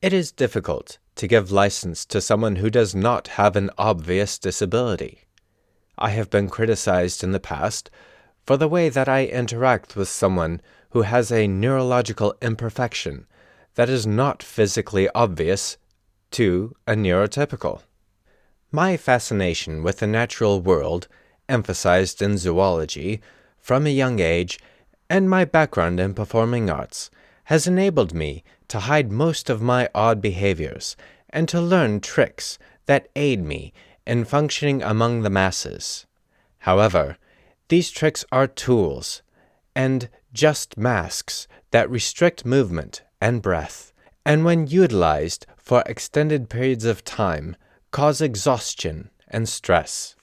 It is difficult to give license to someone who does not have an obvious disability. I have been criticized in the past for the way that I interact with someone who has a neurological imperfection that is not physically obvious to a neurotypical. My fascination with the natural world, emphasized in zoology from a young age, and my background in performing arts has enabled me to hide most of my odd behaviors and to learn tricks that aid me in functioning among the masses. However, these tricks are tools and just masks that restrict movement and breath, and when utilized for extended periods of time, cause exhaustion and stress.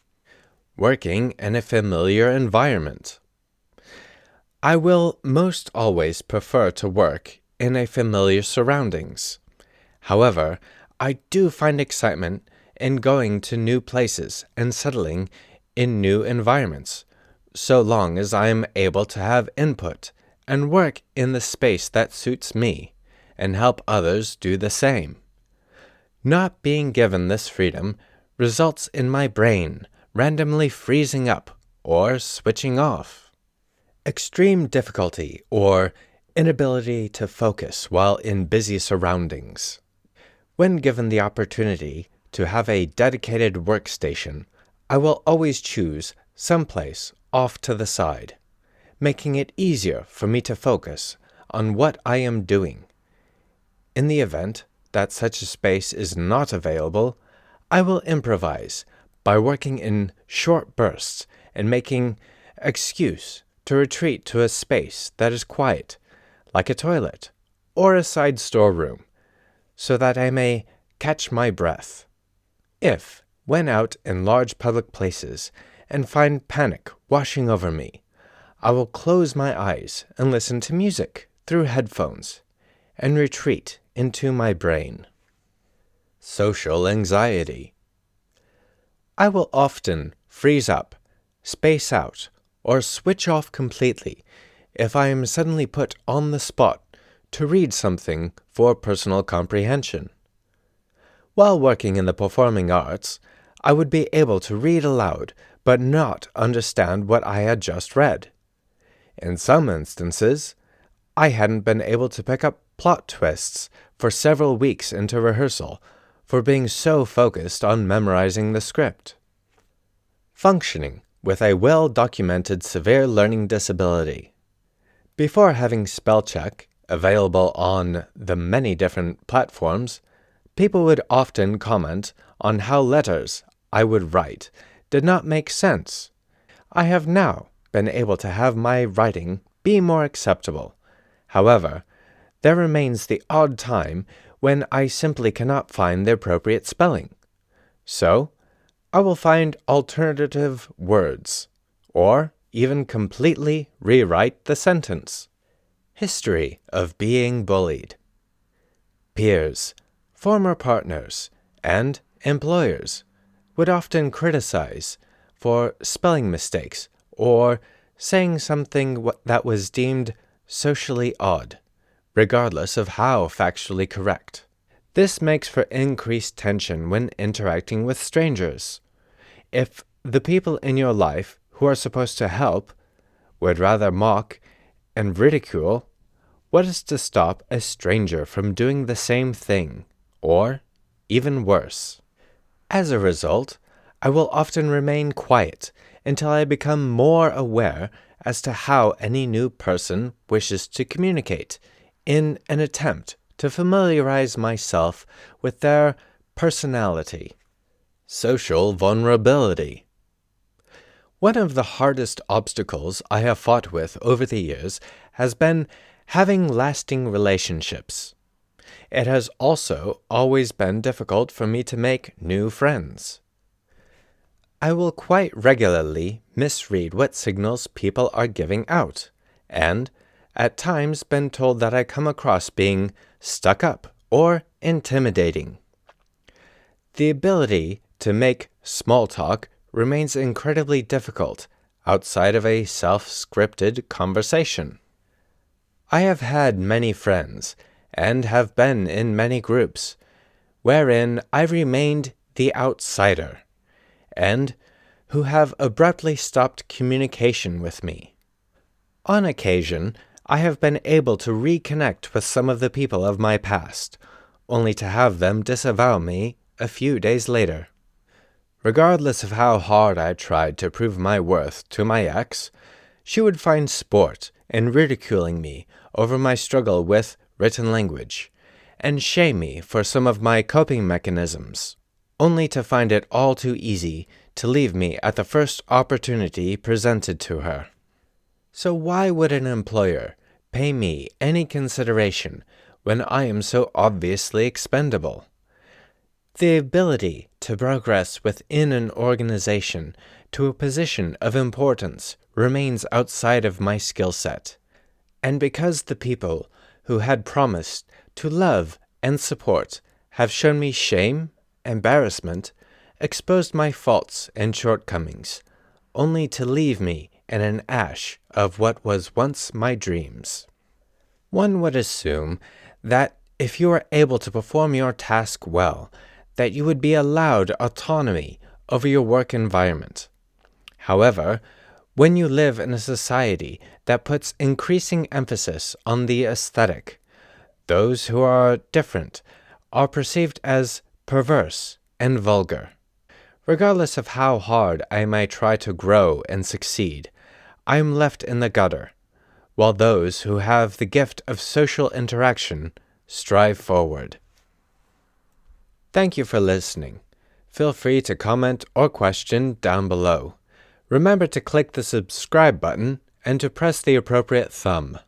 Working in a familiar environment. I will most always prefer to work in a familiar surroundings. However, I do find excitement in going to new places and settling in new environments, so long as I am able to have input and work in the space that suits me and help others do the same. Not being given this freedom results in my brain randomly freezing up or switching off. Extreme difficulty or inability to focus while in busy surroundings. When given the opportunity to have a dedicated workstation, I will always choose someplace off to the side, making it easier for me to focus on what I am doing. In the event that such a space is not available, I will improvise by working in short bursts and making excuse to retreat to a space that is quiet, like a toilet or a side storeroom, so that I may catch my breath. If, when out in large public places and find panic washing over me, I will close my eyes and listen to music through headphones and retreat into my brain. Social anxiety. I will often freeze up, space out, or switch off completely if I am suddenly put on the spot to read something for personal comprehension. While working in the performing arts, I would be able to read aloud but not understand what I had just read. In some instances, I hadn't been able to pick up plot twists for several weeks into rehearsal for being so focused on memorizing the script. Functioning with a well-documented severe learning disability. Before having spell check available on the many different platforms, people would often comment on how letters I would write did not make sense. I have now been able to have my writing be more acceptable. However, there remains the odd time when I simply cannot find the appropriate spelling. So, I will find alternative words, or even completely rewrite the sentence. History of being bullied. Peers, former partners, and employers would often criticize for spelling mistakes or saying something that was deemed socially odd, regardless of how factually correct. This makes for increased tension when interacting with strangers. If the people in your life who are supposed to help would rather mock and ridicule, what is to stop a stranger from doing the same thing, or even worse? As a result, I will often remain quiet until I become more aware as to how any new person wishes to communicate, in an attempt to familiarize myself with their personality. Social vulnerability. One of the hardest obstacles I have fought with over the years has been having lasting relationships. It has also always been difficult for me to make new friends. I will quite regularly misread what signals people are giving out, and at times been told that I come across being stuck up or intimidating. The ability to make small talk remains incredibly difficult outside of a self-scripted conversation. I have had many friends and have been in many groups, wherein I remained the outsider, and who have abruptly stopped communication with me. On occasion, I have been able to reconnect with some of the people of my past, only to have them disavow me a few days later. Regardless of how hard I tried to prove my worth to my ex, she would find sport in ridiculing me over my struggle with written language, and shame me for some of my coping mechanisms, only to find it all too easy to leave me at the first opportunity presented to her. So why would an employer pay me any consideration when I am so obviously expendable? The ability to progress within an organization to a position of importance remains outside of my skill set. And because the people who had promised to love and support have shown me shame, embarrassment, exposed my faults and shortcomings, only to leave me in an ash of what was once my dreams. One would assume that if you are able to perform your task well, that you would be allowed autonomy over your work environment. However, when you live in a society that puts increasing emphasis on the aesthetic, those who are different are perceived as perverse and vulgar. Regardless of how hard I may try to grow and succeed, I am left in the gutter, while those who have the gift of social interaction strive forward. Thank you for listening. Feel free to comment or question down below. Remember to click the subscribe button and to press the appropriate thumb.